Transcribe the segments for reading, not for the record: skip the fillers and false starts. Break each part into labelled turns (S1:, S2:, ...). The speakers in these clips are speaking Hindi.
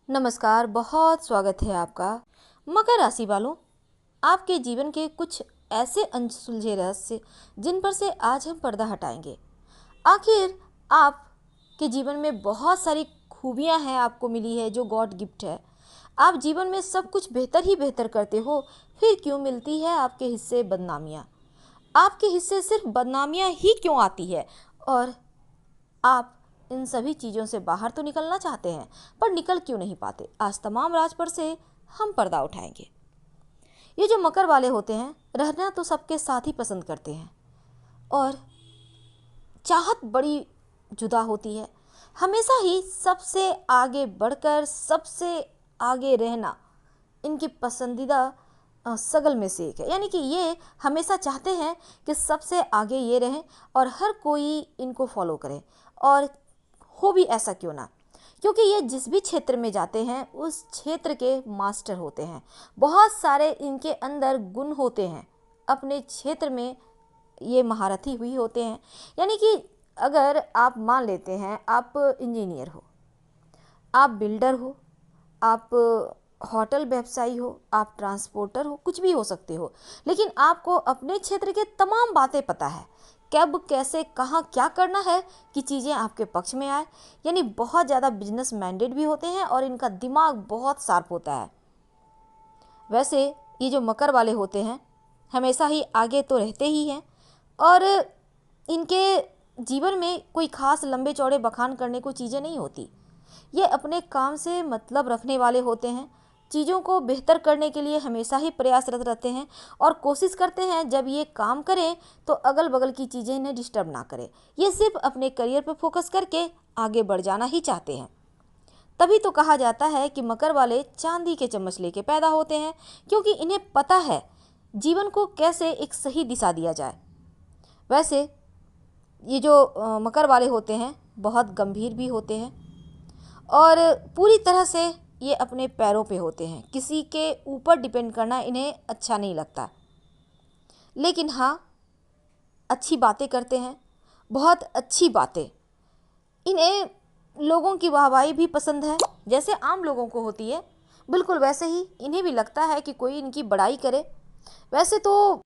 S1: नमस्कार, बहुत स्वागत है आपका। मकर राशि वालों, आपके जीवन के कुछ ऐसे अनसुलझे रहस्य जिन पर से आज हम पर्दा हटाएंगे। आखिर आपके जीवन में बहुत सारी खूबियां हैं, आपको मिली है जो गॉड गिफ्ट है। आप जीवन में सब कुछ बेहतर ही बेहतर करते हो, फिर क्यों मिलती है आपके हिस्से बदनामियाँ? आपके हिस्से सिर्फ बदनामियाँ ही क्यों आती है? और आप इन सभी चीज़ों से बाहर तो निकलना चाहते हैं, पर निकल क्यों नहीं पाते? आज तमाम राज पर से हम पर्दा उठाएंगे। ये जो मकर वाले होते हैं, रहना तो सबके साथ ही पसंद करते हैं और चाहत बड़ी जुदा होती है। हमेशा ही सबसे आगे बढ़कर सबसे आगे रहना इनकी पसंदीदा सगल में से एक है। यानी कि ये हमेशा चाहते हैं कि सबसे आगे ये रहें और हर कोई इनको फॉलो करे। और हो भी ऐसा क्यों ना, क्योंकि ये जिस भी क्षेत्र में जाते हैं उस क्षेत्र के मास्टर होते हैं। बहुत सारे इनके अंदर गुण होते हैं, अपने क्षेत्र में ये महारथी हुई होते हैं। यानी कि अगर आप मान लेते हैं, आप इंजीनियर हो, आप बिल्डर हो, आप होटल व्यवसायी हो, आप ट्रांसपोर्टर हो, कुछ भी हो सकते हो, लेकिन आपको अपने क्षेत्र के तमाम बातें पता है, कब कैसे कहाँ क्या करना है कि चीज़ें आपके पक्ष में आए। यानी बहुत ज़्यादा बिजनेस माइंडेड भी होते हैं और इनका दिमाग बहुत शार्प होता है। वैसे ये जो मकर वाले होते हैं हमेशा ही आगे तो रहते ही हैं और इनके जीवन में कोई खास लंबे चौड़े बखान करने को चीज़ें नहीं होती। ये अपने काम से मतलब रखने वाले होते हैं, चीज़ों को बेहतर करने के लिए हमेशा ही प्रयासरत रहते हैं और कोशिश करते हैं जब ये काम करें तो अगल बगल की चीज़ें इन्हें डिस्टर्ब ना करें। ये सिर्फ अपने करियर पर फोकस करके आगे बढ़ जाना ही चाहते हैं। तभी तो कहा जाता है कि मकर वाले चांदी के चम्मच लेके पैदा होते हैं, क्योंकि इन्हें पता है जीवन को कैसे एक सही दिशा दिया जाए। वैसे ये जो मकर वाले होते हैं बहुत गंभीर भी होते हैं और पूरी तरह से ये अपने पैरों पे होते हैं। किसी के ऊपर डिपेंड करना इन्हें अच्छा नहीं लगता, लेकिन हाँ, अच्छी बातें करते हैं, बहुत अच्छी बातें। इन्हें लोगों की वाहवाही भी पसंद है, जैसे आम लोगों को होती है, बिल्कुल वैसे ही इन्हें भी लगता है कि कोई इनकी बड़ाई करे। वैसे तो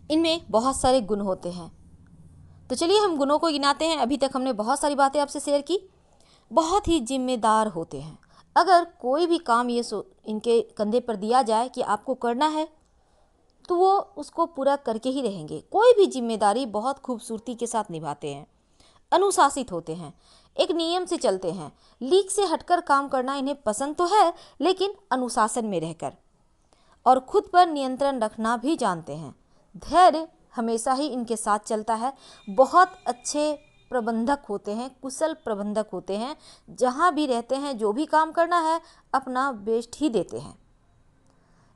S1: इनमें बहुत सारे गुण होते हैं, तो चलिए हम गुणों को गिनाते हैं। अभी तक हमने बहुत सारी बातें आपसे शेयर की। बहुत ही जिम्मेदार होते हैं। अगर कोई भी काम ये इनके कंधे पर दिया जाए कि आपको करना है, तो वो उसको पूरा करके ही रहेंगे। कोई भी जिम्मेदारी बहुत खूबसूरती के साथ निभाते हैं, अनुशासित होते हैं, एक नियम से चलते हैं। लीक से हटकर काम करना इन्हें पसंद तो है, लेकिन अनुशासन में रहकर, और खुद पर नियंत्रण रखना भी जानते हैं। धैर्य हमेशा ही इनके साथ चलता है। बहुत अच्छे प्रबंधक होते हैं, कुशल प्रबंधक होते हैं। जहाँ भी रहते हैं, जो भी काम करना है, अपना बेस्ट ही देते हैं।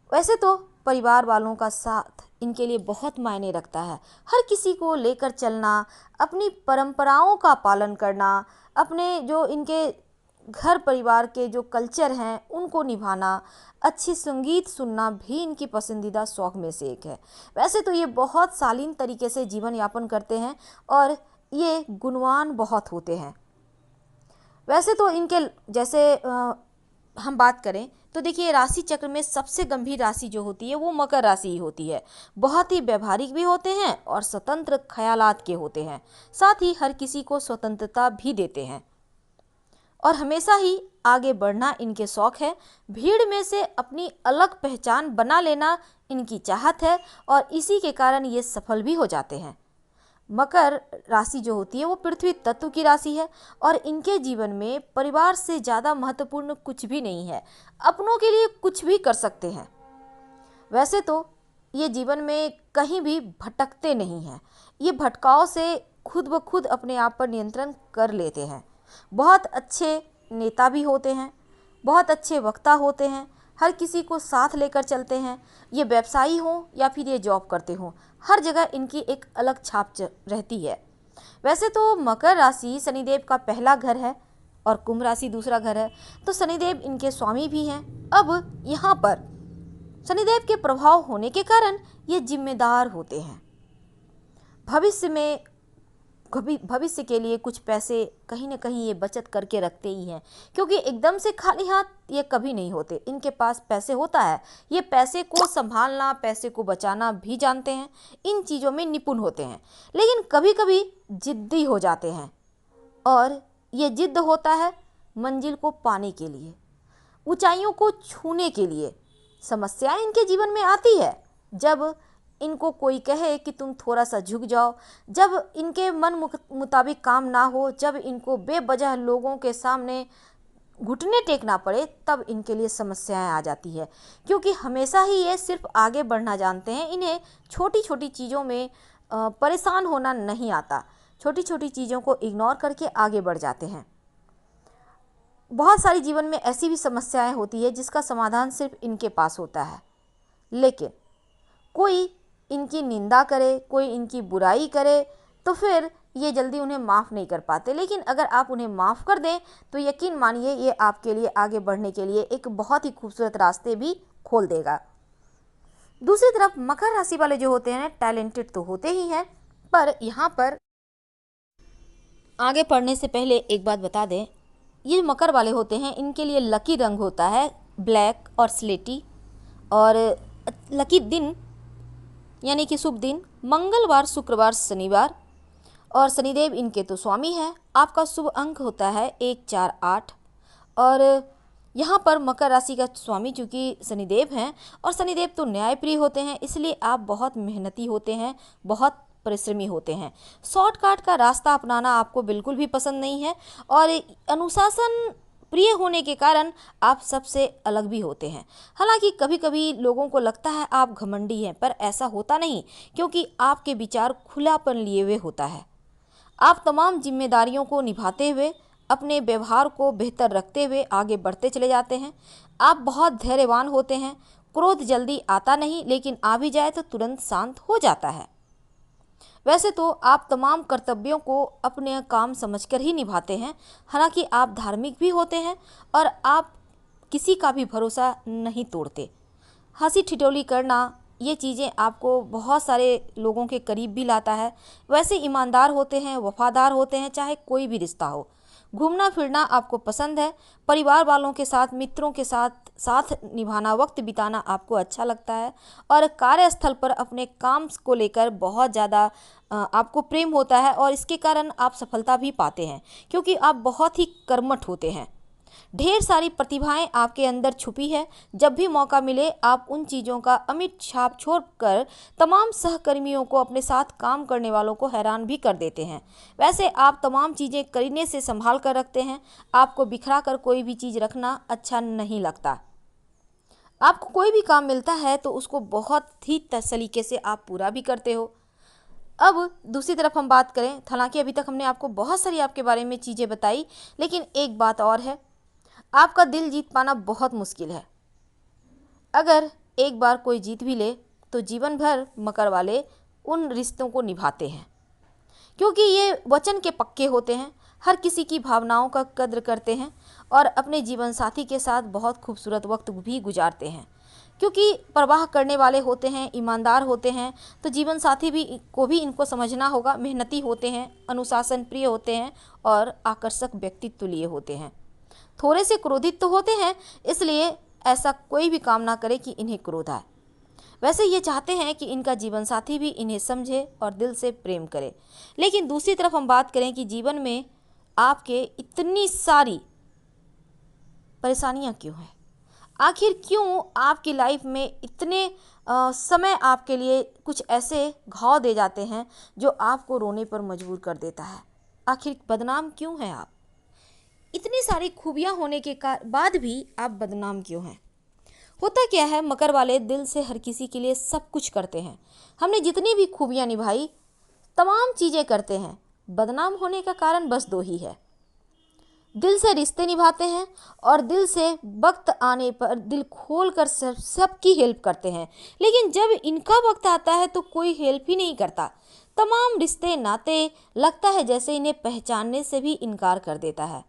S1: वैसे तो परिवार वालों का साथ इनके लिए बहुत मायने रखता है। हर किसी को लेकर चलना, अपनी परंपराओं का पालन करना, अपने जो इनके घर परिवार के जो कल्चर हैं उनको निभाना, अच्छी संगीत सुनना भी इनकी पसंदीदा शौक में से एक है। वैसे तो ये बहुत शालीन तरीके से जीवन यापन करते हैं और ये गुणवान बहुत होते हैं। वैसे तो इनके जैसे हम बात करें तो देखिए, राशि चक्र में सबसे गंभीर राशि जो होती है वो मकर राशि ही होती है। बहुत ही व्यवहारिक भी होते हैं और स्वतंत्र ख्यालात के होते हैं। साथ ही हर किसी को स्वतंत्रता भी देते हैं और हमेशा ही आगे बढ़ना इनके शौक है। भीड़ में से अपनी अलग पहचान बना लेना इनकी चाहत है और इसी के कारण ये सफल भी हो जाते हैं। मकर राशि जो होती है वो पृथ्वी तत्व की राशि है और इनके जीवन में परिवार से ज़्यादा महत्वपूर्ण कुछ भी नहीं है। अपनों के लिए कुछ भी कर सकते हैं। वैसे तो ये जीवन में कहीं भी भटकते नहीं हैं। ये भटकाव से खुद ब खुद अपने आप पर नियंत्रण कर लेते हैं। बहुत अच्छे नेता भी होते हैं, बहुत अच्छे वक्ता होते हैं, हर किसी को साथ लेकर चलते हैं। ये व्यवसायी हों या फिर ये जॉब करते हों, हर जगह इनकी एक अलग छाप रहती है। वैसे तो मकर राशि शनिदेव का पहला घर है और कुंभ राशि दूसरा घर है, तो शनिदेव इनके स्वामी भी हैं। अब यहाँ पर शनिदेव के प्रभाव होने के कारण ये जिम्मेदार होते हैं। भविष्य में कभी भविष्य के लिए कुछ पैसे कहीं ना कहीं ये बचत करके रखते ही हैं, क्योंकि एकदम से खाली हाथ ये कभी नहीं होते। इनके पास पैसे होता है, ये पैसे को संभालना, पैसे को बचाना भी जानते हैं, इन चीज़ों में निपुण होते हैं। लेकिन कभी कभी जिद्दी हो जाते हैं, और ये जिद्द होता है मंजिल को पाने के लिए, ऊंचाइयों को छूने के लिए। समस्याएं इनके जीवन में आती है जब इनको कोई कहे कि तुम थोड़ा सा झुक जाओ, जब इनके मन मुताबिक काम ना हो, जब इनको बेवजह लोगों के सामने घुटने टेकना पड़े, तब इनके लिए समस्याएं आ जाती है। क्योंकि हमेशा ही ये सिर्फ आगे बढ़ना जानते हैं, इन्हें छोटी छोटी चीज़ों में परेशान होना नहीं आता। छोटी छोटी चीज़ों को इग्नोर करके आगे बढ़ जाते हैं। बहुत सारी जीवन में ऐसी भी समस्याएं होती है जिसका समाधान सिर्फ इनके पास होता है, लेकिन कोई इनकी निंदा करे, कोई इनकी बुराई करे, तो फिर ये जल्दी उन्हें माफ़ नहीं कर पाते। लेकिन अगर आप उन्हें माफ़ कर दें तो यकीन मानिए ये आपके लिए आगे बढ़ने के लिए एक बहुत ही खूबसूरत रास्ते भी खोल देगा। दूसरी तरफ मकर राशि वाले जो होते हैं टैलेंटेड तो होते ही हैं, पर यहाँ पर आगे पढ़ने से पहले एक बात बता दें, ये मकर वाले होते हैं, इनके लिए लकी रंग होता है ब्लैक और स्लेटी, और लकी दिन यानी कि शुभ दिन मंगलवार, शुक्रवार, शनिवार, और शनिदेव इनके तो स्वामी हैं। आपका शुभ अंक होता है 1, 4, 8, और यहाँ पर मकर राशि का स्वामी चूँकि शनिदेव हैं, और शनिदेव तो न्यायप्रिय होते हैं, इसलिए आप बहुत मेहनती होते हैं, बहुत परिश्रमी होते हैं। शॉर्टकट का रास्ता अपनाना आपको बिल्कुल भी पसंद नहीं है, और अनुशासन प्रिय होने के कारण आप सबसे अलग भी होते हैं। हालांकि कभी कभी लोगों को लगता है आप घमंडी हैं, पर ऐसा होता नहीं, क्योंकि आपके विचार खुलापन लिए हुए होता है। आप तमाम जिम्मेदारियों को निभाते हुए, अपने व्यवहार को बेहतर रखते हुए आगे बढ़ते चले जाते हैं। आप बहुत धैर्यवान होते हैं, क्रोध जल्दी आता नहीं, लेकिन आ भी जाए तो तुरंत शांत हो जाता है। वैसे तो आप तमाम कर्तव्यों को अपने काम समझकर ही निभाते हैं। हालांकि आप धार्मिक भी होते हैं, और आप किसी का भी भरोसा नहीं तोड़ते। हंसी ठिठोली करना, ये चीज़ें आपको बहुत सारे लोगों के करीब भी लाता है। वैसे ईमानदार होते हैं, वफादार होते हैं, चाहे कोई भी रिश्ता हो। घूमना फिरना आपको पसंद है, परिवार वालों के साथ, मित्रों के साथ निभाना, वक्त बिताना आपको अच्छा लगता है, और कार्यस्थल पर अपने काम को लेकर बहुत ज़्यादा आपको प्रेम होता है, और इसके कारण आप सफलता भी पाते हैं, क्योंकि आप बहुत ही कर्मठ होते हैं। ढेर सारी प्रतिभाएं आपके अंदर छुपी है। जब भी मौका मिले आप उन चीज़ों का अमिट छाप छोड़कर तमाम सहकर्मियों को, अपने साथ काम करने वालों को हैरान भी कर देते हैं। वैसे आप तमाम चीज़ें करीने से संभाल कर रखते हैं। आपको बिखरा कर कोई भी चीज़ रखना अच्छा नहीं लगता। आपको कोई भी काम मिलता है तो उसको बहुत ही सलीके से आप पूरा भी करते हो। अब दूसरी तरफ हम बात करें, हालांकि अभी तक हमने आपको बहुत सारी आपके बारे में चीज़ें बताई, लेकिन एक बात और है, आपका दिल जीत पाना बहुत मुश्किल है। अगर एक बार कोई जीत भी ले तो जीवन भर मकर वाले उन रिश्तों को निभाते हैं, क्योंकि ये वचन के पक्के होते हैं, हर किसी की भावनाओं का कद्र करते हैं, और अपने जीवन साथी के साथ बहुत खूबसूरत वक्त भी गुजारते हैं। क्योंकि परवाह करने वाले होते हैं, ईमानदार होते हैं, तो जीवन साथी भी इनको समझना होगा। मेहनती होते हैं, अनुशासन प्रिय होते हैं, और आकर्षक व्यक्तित्व लिए होते हैं। थोड़े से क्रोधित तो होते हैं, इसलिए ऐसा कोई भी काम ना करे कि इन्हें क्रोध आए। वैसे ये चाहते हैं कि इनका जीवन साथी भी इन्हें समझे और दिल से प्रेम करे। लेकिन दूसरी तरफ हम बात करें कि जीवन में आपके इतनी सारी परेशानियां क्यों हैं, आखिर क्यों आपकी लाइफ में इतने समय आपके लिए कुछ ऐसे घाव दे जाते हैं जो आपको रोने पर मजबूर कर देता है। आखिर बदनाम क्यों हैं आप? इतनी सारी खूबियां होने के बाद भी आप बदनाम क्यों हैं? होता क्या है, मकर वाले दिल से हर किसी के लिए सब कुछ करते हैं। हमने जितनी भी खूबियां निभाई, तमाम चीज़ें करते हैं, बदनाम होने का कारण बस दो ही है। दिल से रिश्ते निभाते हैं, और दिल से वक्त आने पर दिल खोल कर सबकी हेल्प करते हैं, लेकिन जब इनका वक्त आता है तो कोई हेल्प ही नहीं करता। तमाम रिश्ते नाते लगता है जैसे इन्हें पहचानने से भी इनकार कर देता है।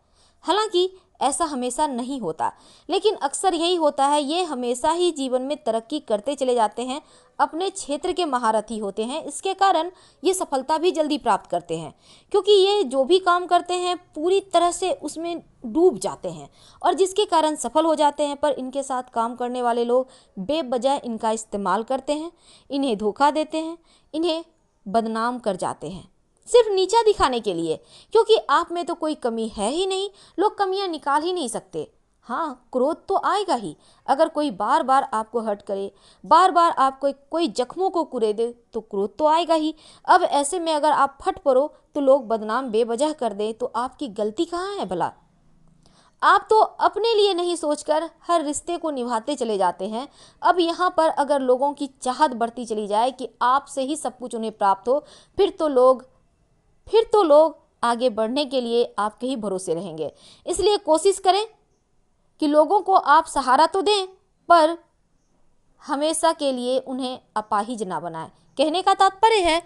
S1: हालांकि ऐसा हमेशा नहीं होता, लेकिन अक्सर यही होता है। ये हमेशा ही जीवन में तरक्की करते चले जाते हैं, अपने क्षेत्र के महारथी होते हैं। इसके कारण ये सफलता भी जल्दी प्राप्त करते हैं, क्योंकि ये जो भी काम करते हैं पूरी तरह से उसमें डूब जाते हैं और जिसके कारण सफल हो जाते हैं। पर इनके साथ काम करने वाले लोग बेवजह इनका इस्तेमाल करते हैं, इन्हें धोखा देते हैं, इन्हें बदनाम कर जाते हैं, सिर्फ नीचा दिखाने के लिए, क्योंकि आप में तो कोई कमी है ही नहीं। लोग कमियां निकाल ही नहीं सकते। हाँ, क्रोध तो आएगा ही। अगर कोई बार बार आपको हर्ट करे, बार बार आपको कोई जख्मों को कुरेदे, तो क्रोध तो आएगा ही। अब ऐसे में अगर आप फट पड़ो तो लोग बदनाम बेवजह कर दे, तो आपकी गलती कहाँ है भला? आप तो अपने लिए नहीं सोचकर हर रिश्ते को निभाते चले जाते हैं। अब यहाँ पर अगर लोगों की चाहत बढ़ती चली जाए कि आपसे ही सब कुछ उन्हें प्राप्त हो, फिर तो लोग आगे बढ़ने के लिए आपके ही भरोसे रहेंगे। इसलिए कोशिश करें कि लोगों को आप सहारा तो दें, पर हमेशा के लिए उन्हें अपाहिज ना बनाएं। कहने का तात्पर्य है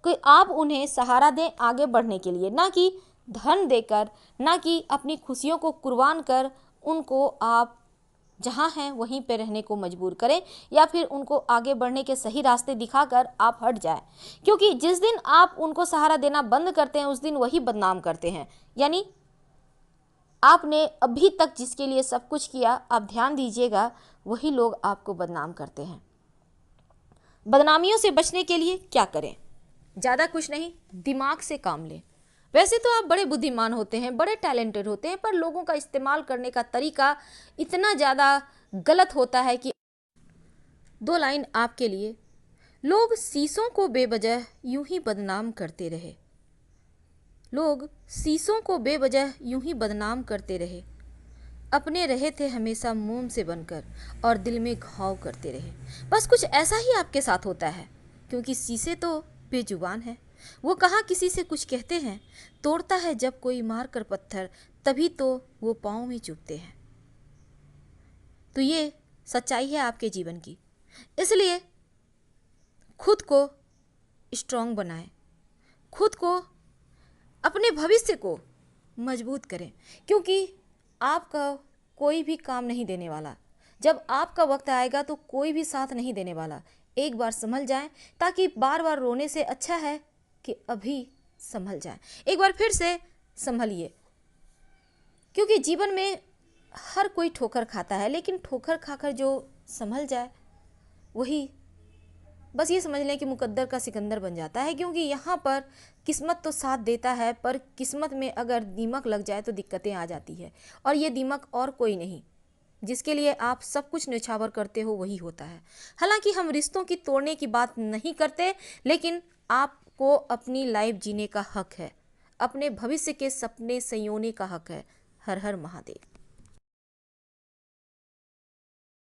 S1: कि आप उन्हें सहारा दें आगे बढ़ने के लिए, ना कि धन देकर, ना कि अपनी खुशियों को कुर्बान कर उनको आप जहाँ हैं वहीं पे रहने को मजबूर करें, या फिर उनको आगे बढ़ने के सही रास्ते दिखाकर आप हट जाएं। क्योंकि जिस दिन आप उनको सहारा देना बंद करते हैं उस दिन वही बदनाम करते हैं। यानी आपने अभी तक जिसके लिए सब कुछ किया, आप ध्यान दीजिएगा, वही लोग आपको बदनाम करते हैं। बदनामियों से बचने के लिए क्या करें? ज़्यादा कुछ नहीं, दिमाग से काम लें। वैसे तो आप बड़े बुद्धिमान होते हैं, बड़े टैलेंटेड होते हैं, पर लोगों का इस्तेमाल करने का तरीका इतना ज़्यादा गलत होता है कि 2 लाइन आपके लिए। लोग शीशों को बेवजह यूं ही बदनाम करते रहे। लोग शीशों को बेवजह यूं ही बदनाम करते रहे। अपने रहे थे हमेशा मोम से बनकर और दिल में घाव करते रहे। बस कुछ ऐसा ही आपके साथ होता है, क्योंकि शीशे तो बेजुबान है। वो कहाँ किसी से कुछ कहते हैं, तोड़ता है जब कोई मार कर पत्थर, तभी तो वो पाँव में चुभते हैं। तो ये सच्चाई है आपके जीवन की। इसलिए खुद को स्ट्रांग बनाएं, खुद को, अपने भविष्य को मजबूत करें, क्योंकि आपका कोई भी काम नहीं देने वाला। जब आपका वक्त आएगा तो कोई भी साथ नहीं देने वाला। एक बार संभल जाएं, ताकि बार बार रोने से अच्छा है कि अभी संभल जाएं। एक बार फिर से संभलिए, क्योंकि जीवन में हर कोई ठोकर खाता है, लेकिन ठोकर खाकर जो संभल जाए वही, बस ये समझ लें कि मुकद्दर का सिकंदर बन जाता है। क्योंकि यहाँ पर किस्मत तो साथ देता है, पर किस्मत में अगर दीमक लग जाए तो दिक्कतें आ जाती है। और ये दीमक और कोई नहीं, जिसके लिए आप सब कुछ न्यौछावर करते हो वही होता है। हालांकि हम रिश्तों की तोड़ने की बात नहीं करते, लेकिन आपको अपनी लाइफ जीने का हक है, अपने भविष्य के सपने संयोने का हक है। हर हर महादेव।